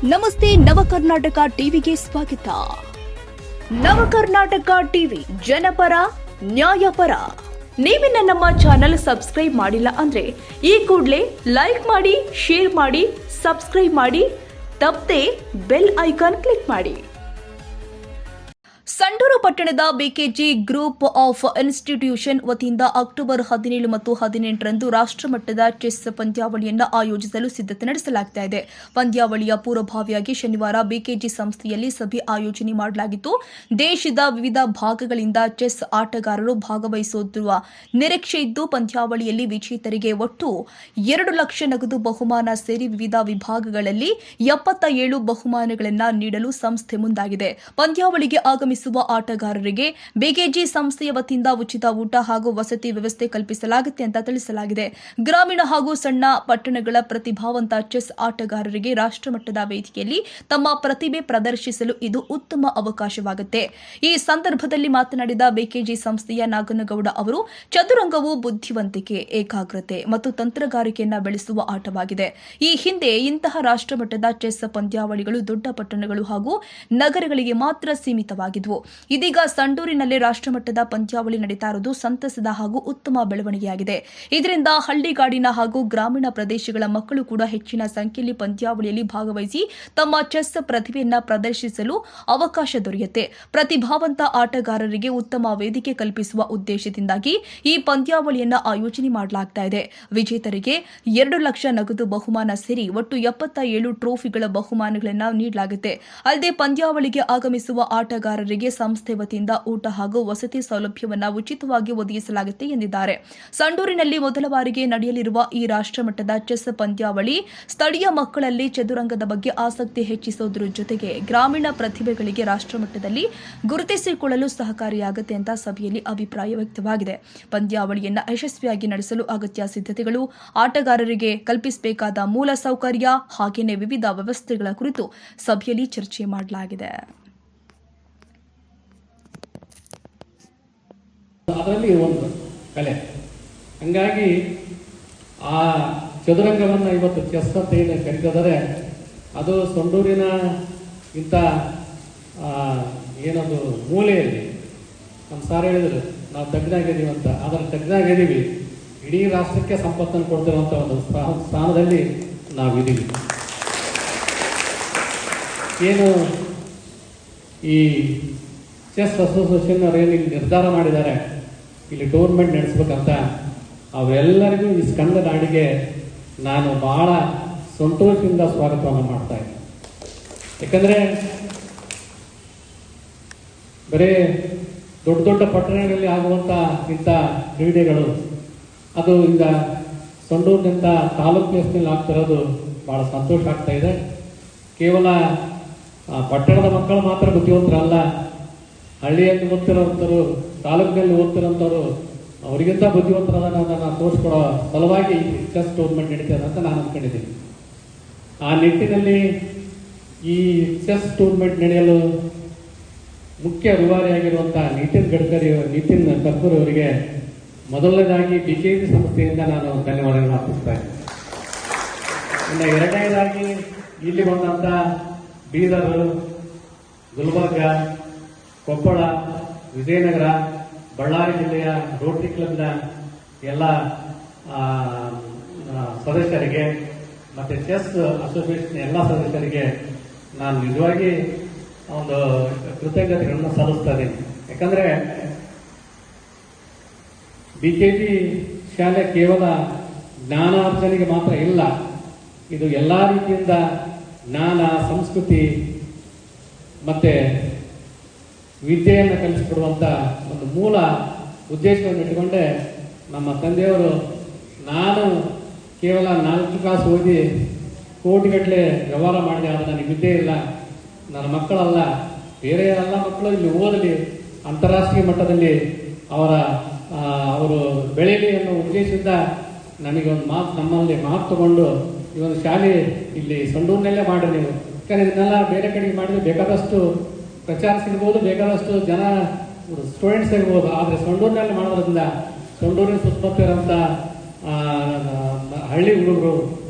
ನಮಸ್ತೆ ನವಕರ್ನಾಟಕ ಟಿವಿಗೆ ಸ್ವಾಗತ. ನವಕರ್ನಾಟಕ ಟಿವಿ ಜನಪರ ನ್ಯಾಯಪರ. ನೀವಿನ್ನ ನಮ್ಮ ಚಾನೆಲ್ ಸಬ್ಸ್ಕ್ರೈಬ್ ಮಾಡಿಲ್ಲ ಅಂದ್ರೆ ಈ ಕೂಡಲೇ ಲೈಕ್ ಮಾಡಿ, ಶೇರ್ ಮಾಡಿ, ಸಬ್ಸ್ಕ್ರೈಬ್ ಮಾಡಿ, ತಪ್ಪದೆ ಬೆಲ್ ಐಕಾನ್ ಕ್ಲಿಕ್ ಮಾಡಿ. ಸಂಡೂರು ಪಟ್ಟಣದ ಬಿಕೆಜಿ ಗ್ರೂಪ್ ಆಫ್ ಇನ್ಸ್ಟಿಟ್ಯೂಷನ್ ವತಿಯಿಂದ ಅಕ್ಟೋಬರ್ 17 ಮತ್ತು 18ರಂದು ರಾಷ್ಟ್ರಮಟ್ಟದ ಚೆಸ್ ಪಂದ್ಯಾವಳಿಯನ್ನು ಆಯೋಜಿಸಲು ಸಿದ್ಧತೆ ನಡೆಸಲಾಗಿದೆ. ಪಂದ್ಯಾವಳಿಯ ಪೂರ್ವಭಾವಿಯಾಗಿ ಶನಿವಾರ ಬಿಕೆಜಿ ಸಂಸ್ಥೆಯಲ್ಲಿ ಸಭೆ ಆಯೋಜನೆ ಮಾಡಲಾಗಿತ್ತು. ದೇಶದ ವಿವಿಧ ಭಾಗಗಳಿಂದ ಚೆಸ್ ಆಟಗಾರರು ಭಾಗವಹಿಸುತ್ತಿರುವ ನಿರೀಕ್ಷೆ ಇದ್ದು, ಪಂದ್ಯಾವಳಿಯಲ್ಲಿ ವಿಜೇತರಿಗೆ ಒಟ್ಟು 2 ಲಕ್ಷ ನಗದು ಬಹುಮಾನ ಸೇರಿ ವಿವಿಧ ವಿಭಾಗಗಳಲ್ಲಿ 77 ಬಹುಮಾನಗಳನ್ನು ನೀಡಲು ಸಂಸ್ಥೆ ಮುಂದಾಗಿದೆ. ಪಂದ್ಯಾವಳಿಗೆ ಆಗಮಿಸುವ ಆಟಗಾರರಿಗೆ ಬಿಕೆಜಿ ಸಂಸ್ಥೆಯ ವತಿಯಿಂದ ಉಚಿತ ಊಟ ಹಾಗೂ ವಸತಿ ವ್ಯವಸ್ಥೆ ಕಲ್ಪಿಸಲಾಗುತ್ತೆ ಅಂತ ತಿಳಿಸಲಾಗಿದೆ. ಗ್ರಾಮೀಣ ಹಾಗೂ ಸಣ್ಣ ಪಟ್ಟಣಗಳ ಪ್ರತಿಭಾವಂತ ಚೆಸ್ ಆಟಗಾರರಿಗೆ ರಾಷ್ಟ್ರಮಟ್ಟದ ವೇದಿಕೆಯಲ್ಲಿ ತಮ್ಮ ಪ್ರತಿಭೆ ಪ್ರದರ್ಶಿಸಲು ಇದು ಉತ್ತಮ ಅವಕಾಶವಾಗುತ್ತೆ. ಈ ಸಂದರ್ಭದಲ್ಲಿ ಮಾತನಾಡಿದ ಬಿಕೆಜಿ ಸಂಸ್ಥೆಯ ನಾಗನಗೌಡ ಅವರು, ಚದುರಂಗವು ಬುದ್ಧಿವಂತಿಕೆ, ಏಕಾಗ್ರತೆ ಮತ್ತು ತಂತ್ರಗಾರಿಕೆಯನ್ನು ಬೆಳೆಸುವ ಆಟವಾಗಿದೆ. ಈ ಹಿಂದೆ ಇಂತಹ ರಾಷ್ಟ್ರಮಟ್ಟದ ಚೆಸ್ ಪಂದ್ಯಾವಳಿಗಳು ದೊಡ್ಡ ಪಟ್ಟಣಗಳು ಹಾಗೂ ನಗರಗಳಿಗೆ ಮಾತ್ರ ಸೀಮಿತವಾಗಿದ್ದವು. ಇದೀಗ ಸಂಡೂರಿನಲ್ಲಿ ರಾಷ್ಟ್ರಮಟ್ಟದ ಪಂದ್ಯಾವಳಿ ನಡೀತಾ ಇರುವುದು ಸಂತಸದ ಹಾಗೂ ಉತ್ತಮ ಬೆಳವಣಿಗೆಯಾಗಿದೆ. ಇದರಿಂದ ಹಳ್ಳಿಗಾಡಿನ ಹಾಗೂ ಗ್ರಾಮೀಣ ಪ್ರದೇಶಗಳ ಮಕ್ಕಳು ಕೂಡ ಹೆಚ್ಚಿನ ಸಂಖ್ಯೆಯಲ್ಲಿ ಪಂದ್ಯಾವಳಿಯಲ್ಲಿ ಭಾಗವಹಿಸಿ ತಮ್ಮ ಚೆಸ್ ಪ್ರತಿಭೆಯನ್ನು ಪ್ರದರ್ಶಿಸಲು ಅವಕಾಶ ದೊರೆಯುತ್ತೆ. ಪ್ರತಿಭಾವಂತ ಆಟಗಾರರಿಗೆ ಉತ್ತಮ ವೇದಿಕೆ ಕಲ್ಪಿಸುವ ಉದ್ದೇಶದಿಂದಾಗಿ ಈ ಪಂದ್ಯಾವಳಿಯನ್ನು ಆಯೋಜನೆ ಮಾಡಲಾಗ್ತಾ ಇದೆ. ವಿಜೇತರಿಗೆ 2 ಲಕ್ಷ ನಗದು ಬಹುಮಾನ ಸೇರಿ ಒಟ್ಟು 77 ಟ್ರೋಫಿಗಳ ಬಹುಮಾನಗಳನ್ನು ನೀಡಲಾಗುತ್ತೆ. ಅಲ್ಲದೆ ಪಂದ್ಯಾವಳಿಗೆ ಆಗಮಿಸುವ ಆಟಗಾರರಿಗೆ ಸಂಸ್ಥೆ ವತಿಯಿಂದ ಊಟ ಹಾಗೂ ವಸತಿ ಸೌಲಭ್ಯವನ್ನು ಉಚಿತವಾಗಿ ಒದಗಿಸಲಾಗುತ್ತೆ ಎಂದಿದ್ದಾರೆ. ಸಂಡೂರಿನಲ್ಲಿ ಮೊದಲ ಬಾರಿಗೆ ನಡೆಯಲಿರುವ ಈ ರಾಷ್ಟ್ರಮಟ್ಟದ ಚೆಸ್ ಪಂದ್ಯಾವಳಿ ಸ್ಥಳೀಯ ಮಕ್ಕಳಲ್ಲಿ ಚದುರಂಗದ ಬಗ್ಗೆ ಆಸಕ್ತಿ ಹೆಚ್ಚಿಸುವುದರ ಜೊತೆಗೆ ಗ್ರಾಮೀಣ ಪ್ರತಿಭೆಗಳಿಗೆ ರಾಷ್ಟ್ರಮಟ್ಟದಲ್ಲಿ ಗುರುತಿಸಿಕೊಳ್ಳಲು ಸಹಕಾರಿಯಾಗುತ್ತೆ ಅಂತ ಸಭೆಯಲ್ಲಿ ಅಭಿಪ್ರಾಯ ವ್ಯಕ್ತವಾಗಿದೆ. ಪಂದ್ಯಾವಳಿಯನ್ನು ಯಶಸ್ವಿಯಾಗಿ ನಡೆಸಲು ಅಗತ್ಯ ಸಿದ್ಧತೆಗಳು, ಆಟಗಾರರಿಗೆ ಕಲ್ಪಿಸಬೇಕಾದ ಮೂಲ ಸೌಕರ್ಯ ಹಾಗೆಯೇ ವಿವಿಧ ವ್ಯವಸ್ಥೆಗಳ ಕುರಿತು ಸಭೆಯಲ್ಲಿ ಚರ್ಚೆ ಮಾಡಲಾಗಿದೆ. ಅದರಲ್ಲಿ ಒಂದು ಕಲೆ, ಹಂಗಾಗಿ ಆ ಚದುರಂಗವನ್ನು ಇವತ್ತು ಚೆಸ್ ಅಂತ ಏನು ಕರೀತಿದ್ದಾರೆ, ಅದು ಸಂಡೂರಿನ ಇಂಥ ಏನೊಂದು ಮೂಲೆಯಲ್ಲಿ ನಮ್ಮ ಸಾರ್ ಹೇಳಿದ್ರು ನಾವು ತಜ್ಞಾಗಿದ್ದೀವಿ ಅಂತ. ಅದರ ತಜ್ಞಾಗಿದ್ದೀವಿ, ಇಡೀ ರಾಷ್ಟ್ರಕ್ಕೆ ಸಂಪತ್ತನ್ನು ಕೊಡ್ತಿರುವಂಥ ಒಂದು ಸ್ಥಾನದಲ್ಲಿ ನಾವಿದ್ದೀವಿ. ಏನು ಈ ಚೆಸ್ ಅಸೋಸಿಯೇಷನ್ ಅವರೇನು ಇಲ್ಲಿ ನಿರ್ಧಾರ ಮಾಡಿದ್ದಾರೆ ಇಲ್ಲಿ ಟೂರ್ನಮೆಂಟ್ ನಡೆಸ್ಬೇಕಂತ, ಅವರೆಲ್ಲರಿಗೂ ಈ ಸ್ಕಂದ ನಾಡಿಗೆ ನಾನು ಬಹಳ ಸಂತೋಷದಿಂದ ಸ್ವಾಗತವನ್ನು ಮಾಡ್ತಾ ಇದ್ದೆ. ಯಾಕಂದರೆ ಬರೀ ದೊಡ್ಡ ದೊಡ್ಡ ಪಟ್ಟಣಗಳಲ್ಲಿ ಆಗುವಂಥ ಇಂಥ ಕ್ರೀಡೆಗಳು ಅದು ಈಗ ಸಂಡೂರಿನಿಂದ ತಾಲೂಕು ಪ್ಲೇಸ್ನಲ್ಲಿ ಆಗ್ತಿರೋದು ಭಾಳ ಸಂತೋಷ ಆಗ್ತಾ ಇದೆ. ಕೇವಲ ಪಟ್ಟಣದ ಮಕ್ಕಳು ಮಾತ್ರ ಬುದ್ಧಿವಂತರಲ್ಲ, ಹಳ್ಳಿಯಲ್ಲಿ ಓದ್ತಿರೋಂಥವ್ರು, ತಾಲೂಕಿನಲ್ಲಿ ಓದ್ತಿರೋಂಥವ್ರು ಅವರಿಗಿಂತ ಬುದ್ಧಿವಂತರನ್ನ ತೋರಿಸ್ಕೊಡೋ ಸಲುವಾಗಿ ಚೆಸ್ ಟೂರ್ನಮೆಂಟ್ ನಡೀತದೆ ಅಂತ ನಾನು ಅಂದ್ಕೊಂಡಿದ್ದೀನಿ. ಆ ನಿಟ್ಟಿನಲ್ಲಿ ಈ ಚೆಸ್ ಟೂರ್ನಮೆಂಟ್ ನಡೆಯಲು ಮುಖ್ಯ ರೂವಾರಿಯಾಗಿರುವಂಥ ನಿತಿನ್ ಕರ್ಪೂರ್ ಅವರಿಗೆ ಮೊದಲನೇದಾಗಿ ಬಿಕೆಜಿ ಸಂಸ್ಥೆಯಿಂದ ನಾನು ಧನ್ಯವಾದಗಳನ್ನು ಅರ್ಪಿಸ್ತಾ ಇದ್ದೀನಿ. ಇನ್ನು ಎರಡನೇದಾಗಿ ಇಲ್ಲಿ ಬಂದಂಥ ಬೀದರ್, ಗುಲ್ಬರ್ಗ, ಕೊಪ್ಪಳ, ವಿಜಯನಗರ, ಬಳ್ಳಾರಿ ಜಿಲ್ಲೆಯ ರೋಟರಿ ಕ್ಲಬ್ನ ಎಲ್ಲ ಸದಸ್ಯರಿಗೆ ಮತ್ತು ಚೆಸ್ ಅಸೋಸಿಯೇಷನ್ ಎಲ್ಲ ಸದಸ್ಯರಿಗೆ ನಾನು ನಿಜವಾಗಿ ಒಂದು ಕೃತಜ್ಞತೆಗಳನ್ನು ಸಲ್ಲಿಸ್ತಾ ಇದ್ದೀನಿ. ಯಾಕಂದರೆ ಬಿಕೆಜಿ ಶಾಲೆ ಕೇವಲ ಜ್ಞಾನಾರ್ಜನೆಗೆ ಮಾತ್ರ ಇಲ್ಲ, ಇದು ಎಲ್ಲ ರೀತಿಯಿಂದ ಜ್ಞಾನ, ಸಂಸ್ಕೃತಿ ಮತ್ತು ವಿದ್ಯೆಯನ್ನು ಕಲಿಸಿಕೊಡುವಂಥ ಒಂದು ಮೂಲ ಉದ್ದೇಶವನ್ನು ಇಟ್ಟುಕೊಂಡೆ ನಮ್ಮ ತಂದೆಯವರು, ನಾನು ಕೇವಲ 4 ಕ್ಲಾಸ್ ಓದಿ ಕೋಟಿಗಟ್ಟಲೆ ವ್ಯವಹಾರ ಮಾಡಿದೆ, ಆದರೆ ನನಗೆ ವಿದ್ಯೆ ಇಲ್ಲ, ನನ್ನ ಮಕ್ಕಳಲ್ಲ ಬೇರೆ ಎಲ್ಲ ಮಕ್ಕಳು ಇಲ್ಲಿ ಓದಲಿ, ಅಂತಾರಾಷ್ಟ್ರೀಯ ಮಟ್ಟದಲ್ಲಿ ಅವರು ಬೆಳೀಲಿ ಅನ್ನೋ ಉದ್ದೇಶದಿಂದ ನನಗೆ ಒಂದು ಮಾತು ನಮ್ಮಲ್ಲಿ ಮಾತು ತಗೊಂಡು ಈ ಒಂದು ಶಾಲೆ ಇಲ್ಲಿ ಸಂಡೂರಿನಲ್ಲೇ ಮಾಡಿ ನೀವು, ಯಾಕಂದರೆ ಇದನ್ನೆಲ್ಲ ಬೇರೆ ಕಡೆಗೆ ಮಾಡಿದ್ರೆ ಬೇಕಾದಷ್ಟು ಪ್ರಚಾರ ಸಿಗ್ಬೋದು, ಬೇಕಾದಷ್ಟು ಜನ ಸ್ಟೂಡೆಂಟ್ಸ್ ಇರ್ಬೋದು, ಆದರೆ ಸಂಡೂರಿನಲ್ಲಿ ಮಾಡೋದ್ರಿಂದ ಸಂಡೂರಿನ ಸುತ್ತಮುತ್ತ ಇರೋಂಥ ಹಳ್ಳಿ ಹುಡುಗರು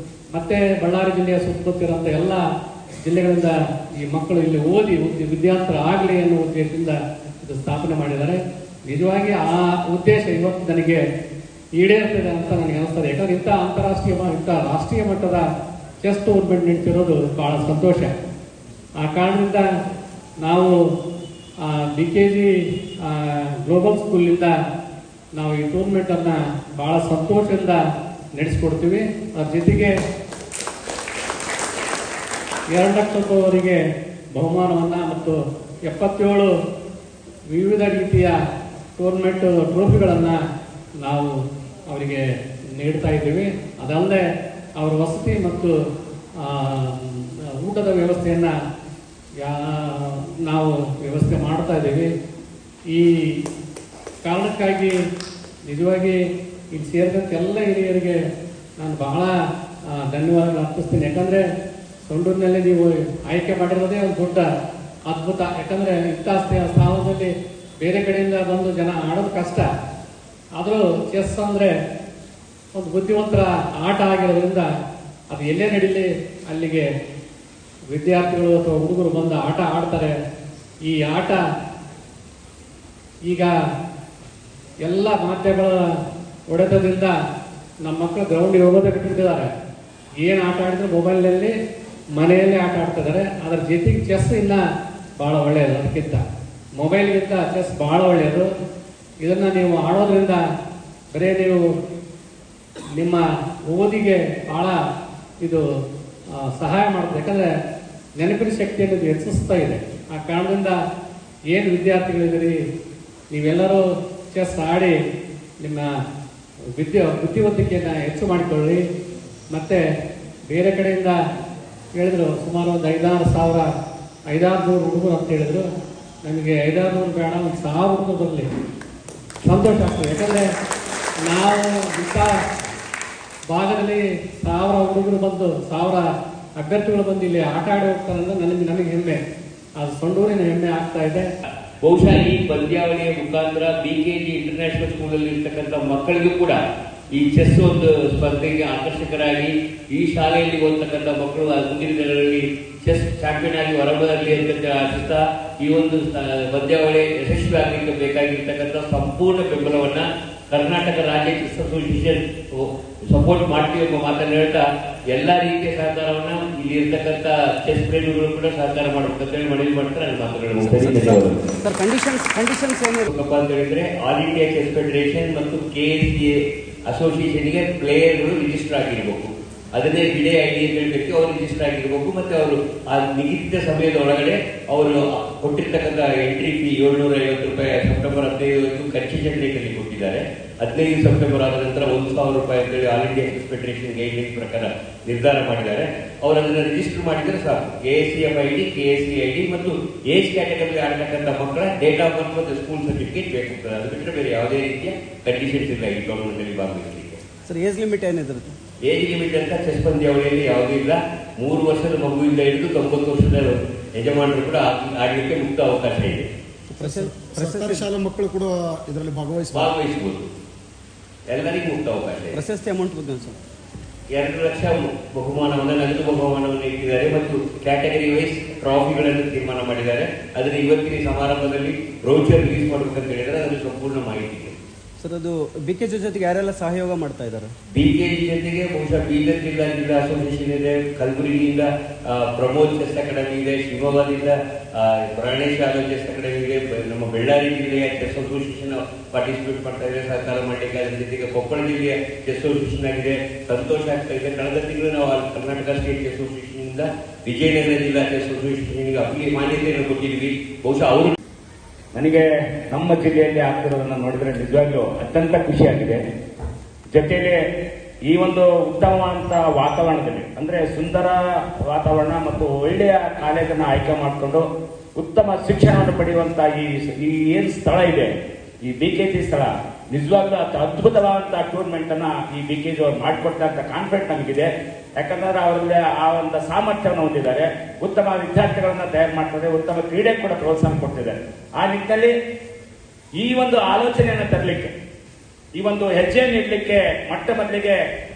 ಮತ್ತೆ ಬಳ್ಳಾರಿ ಜಿಲ್ಲೆಯ ಸುತ್ತಮುತ್ತಿರುವಂಥ ಎಲ್ಲ ಜಿಲ್ಲೆಗಳಿಂದ ಈ ಮಕ್ಕಳು ಇಲ್ಲಿ ಓದಿ ವಿದ್ಯಾರ್ಥಿಗಳು ಆಗಲಿ ಅನ್ನೋ ಉದ್ದೇಶದಿಂದ ಇದು ಸ್ಥಾಪನೆ ಮಾಡಿದ್ದಾರೆ. ನಿಜವಾಗಿ ಆ ಉದ್ದೇಶ ಇವತ್ತು ನನಗೆ ಈಡೇರ್ತದೆ ಅಂತ ನನಗೆ ಅನಿಸ್ತದೆ. ಯಾಕಂದ್ರೆ ಇಂಥ ರಾಷ್ಟ್ರೀಯ ಮಟ್ಟದ ಚೆಸ್ ಟೂರ್ನಮೆಂಟ್ ನಿಂತಿರೋದು ಬಹಳ ಸಂತೋಷ. ಆ ಕಾರಣದಿಂದ ನಾವು BKG ಗ್ಲೋಬಲ್ ಸ್ಕೂಲಿಂದ ನಾವು ಈ ಟೂರ್ನಮೆಂಟನ್ನು ಬಹಳ ಸಂತೋಷದಿಂದ ನಡೆಸಿಕೊಡ್ತೀವಿ. ಅದ್ರ ಜೊತೆಗೆ 2 ಲಕ್ಷ ರೂಪಾಯಿವರೆಗೆ ಬಹುಮಾನವನ್ನು ಮತ್ತು 77 ವಿವಿಧ ರೀತಿಯ ಟೂರ್ನಮೆಂಟ್ ಟ್ರೋಫಿಗಳನ್ನು ನಾವು ಅವರಿಗೆ ನೀಡ್ತಾ ಇದ್ದೀವಿ. ಅದಲ್ಲದೆ ಅವರ ವಸತಿ ಮತ್ತು ಊಟದ ವ್ಯವಸ್ಥೆಯನ್ನು ನಾವು ವ್ಯವಸ್ಥೆ ಮಾಡ್ತಾ ಇದ್ದೀವಿ. ಈ ಕಾರಣಕ್ಕಾಗಿ ನಿಜವಾಗಿ ಇಲ್ಲಿ ಸೇರಿದಂಥ ಎಲ್ಲ ಹಿರಿಯರಿಗೆ ನಾನು ಬಹಳ ಧನ್ಯವಾದಗಳು ಅರ್ಪಿಸ್ತೀನಿ. ಯಾಕಂದರೆ ಸೊಂಡೂರಿನಲ್ಲಿ ನೀವು ಆಯ್ಕೆ ಮಾಡಿರೋದೇ ಒಂದು ದೊಡ್ಡ ಅದ್ಭುತ. ಯಾಕಂದರೆ ಇಂಥ ಸ್ಥಾನದಲ್ಲಿ ಬೇರೆ ಕಡೆಯಿಂದ ಬಂದು ಜನ ಆಡೋದು ಕಷ್ಟ. ಆದರೂ ಚೆಸ್ ಅಂದರೆ ಒಂದು ಬುದ್ಧಿವಂತರ ಆಟ ಆಗಿರೋದ್ರಿಂದ ಅದು ಎಲ್ಲೇ ನಡೀಲಿ ಅಲ್ಲಿಗೆ ವಿದ್ಯಾರ್ಥಿಗಳು ಅಥವಾ ಹುಡುಗರು ಬಂದು ಆಟ ಆಡ್ತಾರೆ. ಈ ಆಟ ಈಗ ಎಲ್ಲ ಮಾಧ್ಯಮಗಳ ಹೊಡೆತದಿಂದ ನಮ್ಮ ಮಕ್ಕಳು ಗ್ರೌಂಡಿಗೆ ಹೋಗೋದೇ ಬಿಟ್ಟಿದ್ದಾರೆ. ಏನು ಆಟ ಆಡಿದ್ರು ಮೊಬೈಲ್ನಲ್ಲಿ ಮನೆಯಲ್ಲೇ ಆಟ ಆಡ್ತಿದ್ದಾರೆ. ಅದರ ಜೊತೆಗೆ ಚೆಸ್ ಇನ್ನೂ ಭಾಳ ಒಳ್ಳೆಯದು. ಅದಕ್ಕಿಂತ ಮೊಬೈಲ್ಗಿಂತ ಚೆಸ್ ಭಾಳ ಒಳ್ಳೆಯದು. ಇದನ್ನು ನೀವು ಆಡೋದ್ರಿಂದ ಬರೀ ನೀವು ನಿಮ್ಮ ಓದಿಗೆ ಭಾಳ ಇದು ಸಹಾಯ ಮಾಡ್ತದೆ. ಯಾಕಂದರೆ ನೆನಪಿನ ಶಕ್ತಿಯನ್ನು ಇದು ಹೆಚ್ಚಿಸ್ತಾ ಇದೆ. ಆ ಕಾರಣದಿಂದ ಏನು ವಿದ್ಯಾರ್ಥಿಗಳಿದ್ದೀರಿ ನೀವೆಲ್ಲರೂ ಚೆಸ್ ಆಡಿ ನಿಮ್ಮ ಬುದ್ಧಿವಂತಿಕೆಯನ್ನು ಹೆಚ್ಚು ಮಾಡಿಕೊಳ್ಳಿ. ಮತ್ತು ಬೇರೆ ಕಡೆಯಿಂದ ಹೇಳಿದ್ರು ಸುಮಾರು ಒಂದು 5,000 ಹುಡುಗರು ಅಂತ ಹೇಳಿದ್ರು. ನಮಗೆ 5,000 ಬೇಡ, 1,000 ಹುಡುಗರು ಬರಲಿ, ಸಂತೋಷ ಆಗ್ತದೆ. ಯಾಕಂದರೆ ನಾವು ಇಂಥ ಭಾಗದಲ್ಲಿ 1,000 ಹುಡುಗರು ಬಂದು 1,000 ಅಭ್ಯರ್ಥಿಗಳು ಬಂದು ಇಲ್ಲಿ ಆಟ ಆಡಿ ಹೋಗ್ತಾರೆ ಅಂದ್ರೆ ನನಗೆ ಹೆಮ್ಮೆ. ಅದು ಸೊಂಡೂರಿನ ಹೆಮ್ಮೆ ಆಗ್ತಾ ಇದೆ. ಬಹುಶಃ ಈ ಪಂದ್ಯಾವಳಿಯ ಮುಖಾಂತರ BKG ಇಂಟರ್ನ್ಯಾಷನಲ್ ಸ್ಕೂಲಲ್ಲಿ ಇರ್ತಕ್ಕಂಥ ಮಕ್ಕಳಿಗೂ ಕೂಡ ಈ ಚೆಸ್ ಒಂದು ಸ್ಪರ್ಧೆಗೆ ಆಕರ್ಷಕರಾಗಿ ಈ ಶಾಲೆಯಲ್ಲಿ ಓದ್ತಕ್ಕಂಥ ಮಕ್ಕಳು ಮುಂದಿನ ದಿನಗಳಲ್ಲಿ ಚೆಸ್ ಚಾಂಪಿಯನ್ ಆಗಿ ಹೊರಬರಲಿ ಅಂತ ಆಶಿಸ್ತಾ ಈ ಒಂದು ಪಂದ್ಯಾವಳಿ ಯಶಸ್ವಿ ಆಗಲಿಕ್ಕೆ ಬೇಕಾಗಿರ್ತಕ್ಕಂಥ ಸಂಪೂರ್ಣ ಬೆಂಬಲವನ್ನ ಕರ್ನಾಟಕ ರಾಜ್ಯ ಚೆಸ್ ಅಸೋಸಿಯೇಷನ್ ಸಪೋರ್ಟ್ ಮಾಡ್ತೀವಿ ಎಂಬ ಮಾತನ್ನು ಹೇಳ್ತಾ ಎಲ್ಲಾ ರೀತಿಯ ಸಹಕಾರವನ್ನ ಇಲ್ಲಿ ಇರ್ತಕ್ಕಂಥ ಚೆಸ್ ಪ್ರೇಮಿಗಳು ಕೂಡ ಸಹಕಾರ ಮಾಡಬೇಕಂತ ಹೇಳಿ ಮನವಿ ಮಾಡ್ತಾರೆ. ನನ್ನ ಮಾತುಗಳು ಕಂಡೀಷನ್ಸ್ ಏನಪ್ಪ ಅಂತ ಹೇಳಿದ್ರೆ ಆಲ್ ಇಂಡಿಯಾ ಚೆಸ್ ಫೆಡರೇಷನ್ ಮತ್ತು KSCA ಅಸೋಸಿಯೇಷನ್ಗೆ ಪ್ಲೇಯರ್ಗಳು ರಿಜಿಸ್ಟರ್ ಆಗಿರ್ಬೇಕು. ಅದನ್ನೇ ಬಿಡೆ ID ಅಂತ ಹೇಳಬೇಕು. ಅವರು ರಿಜಿಸ್ಟರ್ ಆಗಿರ್ಬೇಕು. ಮತ್ತೆ ಅವರು ಆ ನಿಗದಿತ ಸಮಯದ ಒಳಗಡೆ ಅವರು ಕೊಟ್ಟಿರ್ತಕ್ಕಂಥ ಎಂಟ್ರಿ ಫೀ 750 ರೂಪಾಯಿ ಸೆಪ್ಟೆಂಬರ್ 15 ಕನ್ಸೆಷನ್ ಡೇಟಲ್ಲಿ ಕೊಟ್ಟಿದ್ದಾರೆ. 15 ಸೆಪ್ಟೆಂಬರ್ ಆದ ನಂತರ 1,000 ರೂಪಾಯಿ ಅಂತೇಳಿ all India chess federation guideline ಪ್ರಕಾರ ನಿರ್ಧಾರ ಮಾಡಿದ್ದಾರೆ. ಅವರು ಅದನ್ನು ರಿಜಿಸ್ಟರ್ ಮಾಡಿದರೆ ಸಾಕು. ASCF ID, KSCA ID ಮತ್ತು ಏಜ್ ಕ್ಯಾಟಗರಿ ಆಡತಕ್ಕಂಥ ಮಕ್ಕಳ ಡೇಟ್ ಆಫ್ ಬರ್ತ್ ಮತ್ತು ಸ್ಕೂಲ್ ಸರ್ಟಿಫಿಕೇಟ್ ಬೇಕಾಗ್ತದೆ. ಅದು ಬಿಟ್ಟರೆ ಬೇರೆ ಯಾವುದೇ ರೀತಿಯ ಕಂಡೀಷನ್ಸ್ ಇಲ್ಲ ಈ ಟೂರ್ನಮೆಂಟ್ ಅಲ್ಲಿ ಭಾಗವಹಿಸಲಿಕ್ಕೆ. ಸರ್ ಏಜ್ ಲಿಮಿಟ್ ಏನಿದೆ? ಏಜ್ ಲಿಮಿಟ್ ಅಂತ ಚೆಸ್ ಪಂದ್ಯಾವಳಿಯಲ್ಲಿ ಯಾವುದೂ ಇಲ್ಲ. 3 ವರ್ಷದ ಮಗುವಿಂದ ಹಿಡಿದು 90 ವರ್ಷದ ಯಜಮಾನರು ಕೂಡ ಆಡಲಿಕ್ಕೆ ಮುಕ್ತ ಅವಕಾಶ ಇದೆ. ಸರ್ಕಾರಿ ಶಾಲಾ ಮಕ್ಕಳು ಕೂಡ ಇದರಲ್ಲಿ ಭಾಗವಹಿಸಬಹುದು. ಎಲ್ಲರಿಗೂ ಮುಕ್ತ ಅವಕಾಶ ಇದೆ. ಪ್ರಶಸ್ತಿ ಅಮೌಂಟ್ ಬಗ್ಗೆ ಸರ್ 2 ಲಕ್ಷ ಬಹುಮಾನವನ್ನು ನಗದು ಬಹುಮಾನವನ್ನು ಇಟ್ಟಿದ್ದಾರೆ ಮತ್ತು ಕ್ಯಾಟಗರಿ ವೈಸ್ ಟ್ರಾಫಿಗಳನ್ನು ತೀರ್ಮಾನ ಮಾಡಿದ್ದಾರೆ. ಅದನ್ನು ಇವತ್ತಿನ ಸಮಾರಂಭದಲ್ಲಿ ಬ್ರೌಚರ್ ರಿಲೀಸ್ ಮಾಡಬೇಕಂತ ಹೇಳಿದರೆ ಅದನ್ನು ಸಂಪೂರ್ಣ ಮಾಹಿತಿ ಇದೆ. ಸರ್ ಅದು BKG ಜೊತೆಗೆ ಯಾರೆಲ್ಲ ಸಹಯೋಗ ಮಾಡ್ತಾ ಇದ್ದಾರೆ? BKG ಜೊತೆಗೆ ಬಹುಶಃ ಬೀದರ್ ಜಿಲ್ಲಾ ಅಸೋಸಿಯೇಷನ್ ಇದೆ, ಕಲಬುರಗಿಯಿಂದ ಪ್ರಮೋದ್ ಚೆಸ್ ಅಕಾಡೆಮಿ ಇದೆ, ಶಿವಮೊಗ್ಗದಿಂದ ಪ್ರಾಣೇಶ್ ಯಾದವ್ ಚೆಸ್ ಅಕಾಡೆಮಿ ಇದೆ, ನಮ್ಮ ಬೆಳ್ಳಾರಿ ಜಿಲ್ಲೆಯ ಚೆಸ್ ಅಸೋಸಿಯೇಷನ್ ಪಾರ್ಟಿಸಿಪೇಟ್ ಮಾಡ್ತಾ ಇದೆ ಸಹಕಾರ ಮಾಡಲಿಕ್ಕೆ. ಅದರ ಜೊತೆಗೆ ಕೊಪ್ಪಳ ಜಿಲ್ಲೆಯ ಚೆಸ್ ಅಸೋಸಿಯೇಷನ್ ಆಗಿದೆ. ಸಂತೋಷ ಆಗ್ತಾ ಇದೆ. ಕಳೆದ ತಿಂಗಳು ನಾವು ಕರ್ನಾಟಕ ಸ್ಟೇಟ್ ಚೆಸ್ ಅಸೋಸಿಯೇಷನ್ ಇಂದ ವಿಜಯನಗರ ಜಿಲ್ಲಾ ಚೆಸ್ ಅಸೋಸಿಯೇಷನ್ಗೆ ಮಾನ್ಯತೆಯನ್ನು ಕೊಟ್ಟಿದ್ವಿ. ಬಹುಶಃ ಅವರು ನನಗೆ ನಮ್ಮ ಜಿಲ್ಲೆಯಲ್ಲಿ ಆಗ್ತಿರೋದನ್ನ ನೋಡಿದ್ರೆ ನಿಜವಾಗ್ಲೂ ಅತ್ಯಂತ ಖುಷಿಯಾಗಿದೆ. ಜೊತೆಗೆ ಈ ಒಂದು ಉತ್ತಮವಾದಂತ ವಾತಾವರಣದಲ್ಲಿ ಅಂದ್ರೆ ಸುಂದರ ವಾತಾವರಣ ಮತ್ತು ಒಳ್ಳೆಯ ಕಾಲೇಜನ್ನು ಆಯ್ಕೆ ಮಾಡಿಕೊಂಡು ಉತ್ತಮ ಶಿಕ್ಷಣವನ್ನು ಪಡೆಯುವಂತ ಈ ಏನು ಸ್ಥಳ ಇದೆ, ಈ BKG ಸ್ಥಳ ನಿಜವಾಗ್ಲೂ ಅದ್ಭುತವಾದಂತಹ ಟೂರ್ನಮೆಂಟ್ ಅನ್ನ ಈ BKG ಅವ್ರು ಮಾಡಿಕೊಡ್ತಾ ಅಂತ ಕಾನ್ಫಿಡೆಂಟ್ ನಮಗಿದೆ. ಯಾಕಂದ್ರೆ ಅವರಲ್ಲಿ ಆ ಒಂದು ಸಾಮರ್ಥ್ಯವನ್ನು ಹೊಂದಿದ್ದಾರೆ, ಉತ್ತಮ ವಿದ್ಯಾರ್ಥಿಗಳನ್ನ ತಯಾರು ಮಾಡ್ತಾರೆ, ಉತ್ತಮ ಕ್ರೀಡೆ ಕೂಡ ಪ್ರೋತ್ಸಾಹ ಕೊಡ್ತಿದ್ದಾರೆ. ಆ ನಿಟ್ಟಿನಲ್ಲಿ ಈ ಒಂದು ಆಲೋಚನೆಯನ್ನು ತರಲಿಕ್ಕೆ, ಈ ಒಂದು ಹೆಜ್ಜೆಯನ್ನು ಇಡಲಿಕ್ಕೆ ಮೊಟ್ಟ ಮೊದಲಿಗೆ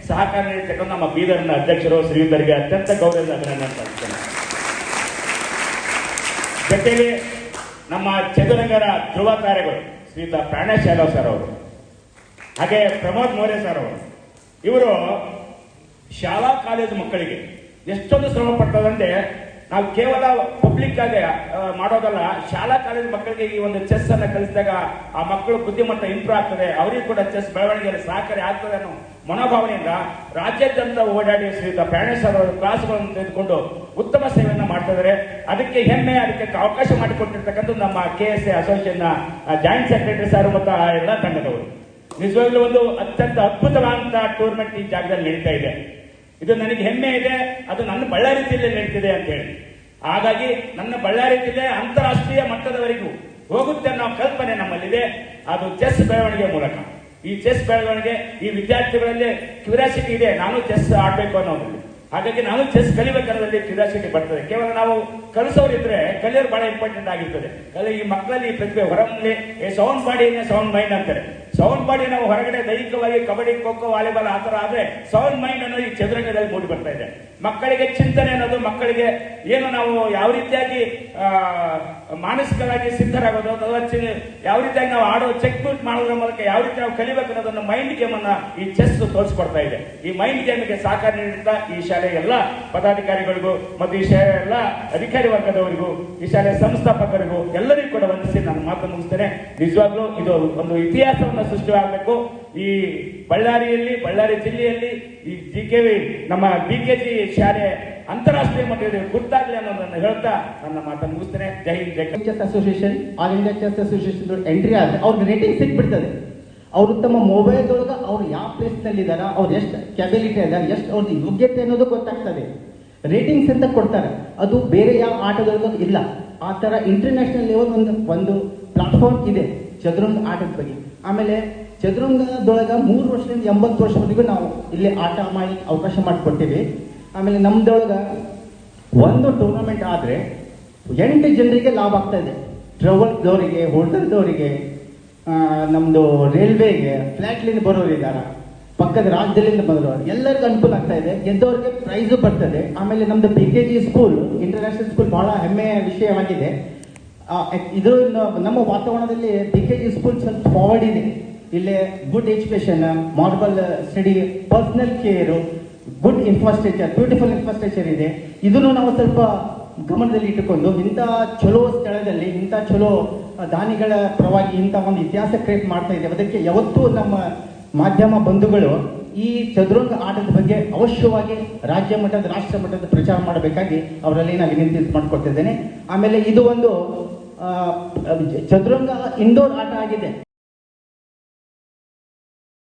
ಸಹಕಾರ ನೀಡತಕ್ಕಂಥ ನಮ್ಮ ಬೀದರ್ನ ಅಧ್ಯಕ್ಷರು ಶ್ರೀಯುತರಿಗೆ ಅತ್ಯಂತ ಗೌರವದ ಅಭಿನಂದನೆ ಸಲ್ಲಿಸ್ತೇನೆ. ಜೊತೆಯಲ್ಲಿ ನಮ್ಮ ಚದುರಂಗರ ಧ್ರುವ ತಾರೆಗಳು ಶ್ರೀಯುತ ಪ್ರಾಣೇಶ್ ಯಾದವ್ ಸರ್ ಅವರು, ಹಾಗೆ ಪ್ರಮೋದ್ ಮೋರೆ ಸರ್ ಅವರು, ಇವರು ಶಾಲಾ ಕಾಲೇಜು ಮಕ್ಕಳಿಗೆ ಎಷ್ಟೊಂದು ಶ್ರಮ ಪಡ್ತದಂದ್ರೆ ನಾವು ಕೇವಲ ಪಬ್ಲಿಕ್ ಆಗಿ ಮಾಡೋದಲ್ಲ, ಶಾಲಾ ಕಾಲೇಜು ಮಕ್ಕಳಿಗೆ ಈ ಒಂದು ಚೆಸ್ ಅನ್ನ ಕಲಿಸಿದಾಗ ಆ ಮಕ್ಕಳು ಬುದ್ಧಿಮಟ್ಟ ಇಂಪ್ರೂವ್ ಆಗ್ತದೆ, ಅವರಿಗೂ ಕೂಡ ಚೆಸ್ ಬೆಳವಣಿಗೆಯಲ್ಲಿ ಸಹಕಾರಿ ಆಗ್ತದೆ ಅನ್ನೋ ಮನೋಭಾವನೆಯಿಂದ ರಾಜ್ಯಾದ್ಯಂತ ಓಡಾಡಿ ಶ್ರೀಯುತ ಪ್ರಾಣೇಶ್ ಅವರ ಕ್ಲಾಸ್ಗಳನ್ನು ತೆಗೆದುಕೊಂಡು ಉತ್ತಮ ಸೇವೆಯನ್ನ ಮಾಡ್ತಾ ಇದ್ದಾರೆ. ಅದಕ್ಕೆ ಹೆಮ್ಮೆ, ಅದಕ್ಕೆ ಅವಕಾಶ ಮಾಡಿಕೊಟ್ಟಿರ್ತಕ್ಕಂಥ ನಮ್ಮ KSA association joint secretary sir ಮತ್ತು ಆ ಎಲ್ಲ ತಂಡದವರು. ನಿಜವಾಗ್ಲೂ ಒಂದು ಅತ್ಯಂತ ಅದ್ಭುತವಾದಂತಹ ಟೂರ್ನಮೆಂಟ್ ಈ ಜಾಗದಲ್ಲಿ ನಡೀತಾ ಇದೆ. ಇದು ನನಗೆ ಹೆಮ್ಮೆ ಇದೆ, ಅದು ನನ್ನ ಬಳ್ಳಾರಿ ಜಿಲ್ಲೆ ನಡೀತಿದೆ ಅಂತ ಹೇಳಿ. ಹಾಗಾಗಿ ನನ್ನ ಬಳ್ಳಾರಿ ಜಿಲ್ಲೆ ಅಂತಾರಾಷ್ಟ್ರೀಯ ಮಟ್ಟದವರೆಗೂ ಹೋಗುತ್ತೆ ಅನ್ನೋ ಕಲ್ಪನೆ ನಮ್ಮಲ್ಲಿದೆ. ಅದು ಚೆಸ್ ಬೆಳವಣಿಗೆ ಮೂಲಕ. ಈ ಚೆಸ್ ಬೆಳವಣಿಗೆ ಈ ವಿದ್ಯಾರ್ಥಿಗಳಲ್ಲಿ ಕ್ಯೂರಿಯಾಸಿಟಿ ಇದೆ, ನಾನು ಚೆಸ್ ಆಡ್ಬೇಕು ಅನ್ನೋದ್ರಲ್ಲಿ. ಹಾಗಾಗಿ ನಾನು ಚೆಸ್ ಕಲಿಬೇಕನ್ನೋದ್ರಲ್ಲಿ ಕ್ಯೂರಿಯಾಸಿಟಿ ಬರ್ತದೆ. ಕೇವಲ ನಾವು ಕಲಿಸೋರಿದ್ರೆ ಕಲಿಯೋರು ಬಹಳ ಇಂಪಾರ್ಟೆಂಟ್ ಆಗಿರ್ತದೆ. ಈ ಮಕ್ಕಳಲ್ಲಿ ಪ್ರತಿಭೆ ಹೊರಮಲ್ಲಿ ಸೌಂಡ್ ಬಾಡಿ ಸೌಂಡ್ ಮೈಂಡ್ ಅಂತಾರೆ. ಸೌಂಡ್ ಬಾಡಿ ನಾವು ಹೊರಗಡೆ ದೈಹಿಕವಾಗಿ ಕಬಡ್ಡಿ, ಖೋ ಖೋ, ವಾಲಿಬಾಲ್ ಆ ತರ ಆದ್ರೆ ಸೌಂಡ್ ಮೈಂಡ್ ಅನ್ನೋದು ಈ ಚದುರಂಗದಲ್ಲಿ ಮೂಡಿ ಬರ್ತಾ ಇದೆ. ಮಕ್ಕಳಿಗೆ ಚಿಂತನೆ ಅನ್ನೋದು, ಮಕ್ಕಳಿಗೆ ಏನು ನಾವು ಯಾವ ರೀತಿಯಾಗಿ ಮಾನಸಿಕವಾಗಿ ಸಿದ್ಧರಾಗೋದು ಅಥವಾ ಯಾವ ರೀತಿಯಾಗಿ ನಾವು ಆಡೋ ಚೆಕ್ ಬಿಟ್ ಮಾಡೋದ್ರ ಮೂಲಕ ಯಾವ ರೀತಿ ನಾವು ಕಲಿಬೇಕು ಅನ್ನೋದನ್ನ ಮೈಂಡ್ ಗೇಮ್ ಅನ್ನ ಈ ಚೆಸ್ ತೋರಿಸ್ಕೊಡ್ತಾ ಇದೆ. ಈ ಮೈಂಡ್ ಗೇಮ್ಗೆ ಸಹಕಾರ ನೀಡಿದ ಈ ಶಾಲೆಯ ಎಲ್ಲ ಪದಾಧಿಕಾರಿಗಳಿಗೂ ಮತ್ತು ಈ ಶಾಲೆಯ ಎಲ್ಲ ಅಧಿಕಾರಿ ವರ್ಗದವರಿಗೂ, ಈ ಶಾಲೆಯ ಸಂಸ್ಥಾಪಕರಿಗೂ ಎಲ್ಲರಿಗೂ ಕೂಡ ವಂದಿಸಿ ನಾನು ಮಾತು ಮುಗಿಸ್ತೇನೆ. ನಿಜವಾಗ್ಲೂ ಇದು ಒಂದು ಇತಿಹಾಸವನ್ನು ಸೃಷ್ಟಿಯಾಗಬೇಕು. ಈ ಬಳ್ಳಾರಿ ಜಿಲ್ಲೆಯಲ್ಲಿ ಈ GKV ನಮ್ಮ BKG ಶಾಲೆ ಅಂತಾರಾಷ್ಟ್ರೀಯ ಮಟ್ಟದಲ್ಲಿ ಗುರ್ತಾಗಲಿ ಅನ್ನೋದನ್ನು ಹೇಳ್ತಾ ನನ್ನ ಮಾತನ್ನು ಮುಗಿಸ್ತೇನೆ. ಜೈ ಹಿಂದ್, ಜೈ Karnataka. Chess association, all India chess association entry ಆದ್ರೆ ಅವ್ರಿಗೆ ರೇಟಿಂಗ್ ಸಿಕ್ಬಿಡ್ತದೆ. ಅವರು ತಮ್ಮ ಮೊಬೈಲ್ದೊಳಗೆ ಅವ್ರು ಯಾವ ಪ್ಲೇಸ್ ನಲ್ಲಿ ಇದಾರ, ಅವ್ರು ಎಷ್ಟು ಕ್ಯಾಬಿಲಿಟಿ ಅದ, ಎಷ್ಟು ಅವ್ರದ್ದು ಯೋಗ್ಯತೆ ಅನ್ನೋದು ಗೊತ್ತಾಗ್ತದೆ. ರೇಟಿಂಗ್ಸ್ ಅಂತ ಕೊಡ್ತಾರೆ. ಅದು ಬೇರೆ ಯಾವ ಆಟದೊಳಗೂ ಇಲ್ಲ. ಆ ತರ ಇಂಟರ್ನ್ಯಾಷನಲ್ ಲೆವೆಲ್ ಒಂದು ಪ್ಲಾಟ್ಫಾರ್ಮ್ ಇದೆ ಚದುರಂಗ ಆಟದ ಬಗ್ಗೆ. ಆಮೇಲೆ ಚದುರಂಗದೊಳಗ 3 ವರ್ಷದಿಂದ 80 ವರ್ಷವರೆಗೂ ನಾವು ಇಲ್ಲಿ ಆಟ ಮಾಡಿ ಅವಕಾಶ ಮಾಡಿಕೊಟ್ಟಿವಿ. ಆಮೇಲೆ ನಮ್ದೊಳಗ ಒಂದು ಟೂರ್ನಮೆಂಟ್ ಆದ್ರೆ 8 ಜನರಿಗೆ ಲಾಭ ಆಗ್ತಾ ಇದೆ. ಟ್ರಾವೆಲ್ದವರಿಗೆ, ಹೋಟೆಲ್ದವರಿಗೆ, ನಮ್ದು ರೈಲ್ವೆಗೆ, ಫ್ಲೈಟ್ಲಿಂದ ಬರೋರು ಇದ್ದಾರೆ, ಪಕ್ಕದ ರಾಜ್ಯದಿಂದ ಬಂದವರು, ಎಲ್ಲರಿಗೂ ಅನುಕೂಲ ಆಗ್ತಾ ಇದೆ. ಗೆದ್ದವರಿಗೆ ಪ್ರೈಸು ಬರ್ತದೆ. ಆಮೇಲೆ ನಮ್ದು BKG ಸ್ಕೂಲ್, ಇಂಟರ್ನ್ಯಾಷನಲ್ ಸ್ಕೂಲ್, ಬಹಳ ಹೆಮ್ಮೆಯ ವಿಷಯವಾಗಿದೆ. ಇದು ನಮ್ಮ ವಾತಾವರಣದಲ್ಲಿ BKG ಸ್ಕೂಲ್ ಸ್ವಲ್ಪ ಫಾರ್ವರ್ಡ್ ಇದೆ. ಇಲ್ಲಿ good education, marble study, personal care, good infrastructure, beautiful infrastructure ಇದೆ. ಇದನ್ನು ನಾವು ಸ್ವಲ್ಪ ಗಮನದಲ್ಲಿ ಇಟ್ಟುಕೊಂಡು ಇಂಥ ಚಲೋ ಸ್ಥಳದಲ್ಲಿ, ಇಂಥ ಚಲೋ ದಾನಿಗಳ ಪರವಾಗಿ ಇಂಥ ಒಂದು ಇತಿಹಾಸ ಕ್ರಿಯೇಟ್ ಮಾಡ್ತಾ ಇದ್ದೇವೆ. ಅದಕ್ಕೆ ಯಾವತ್ತೂ ನಮ್ಮ ಮಾಧ್ಯಮ ಬಂಧುಗಳು ಈ ಚದುರಂಗ ಆಟದ ಬಗ್ಗೆ ಅವಶ್ಯವಾಗಿ ರಾಜ್ಯ ಮಟ್ಟದ, ರಾಷ್ಟ್ರ ಮಟ್ಟದ ಪ್ರಚಾರ ಮಾಡಬೇಕಾಗಿ ಅವರಲ್ಲಿ ನಾನು ವಿನಂತಿ ಮಾಡಿಕೊಡ್ತಿದ್ದೇನೆ. ಆಮೇಲೆ ಇದು ಒಂದು ಚದುರಂಗ ಇಂಡೋರ್ ಆಟ ಆಗಿದೆ.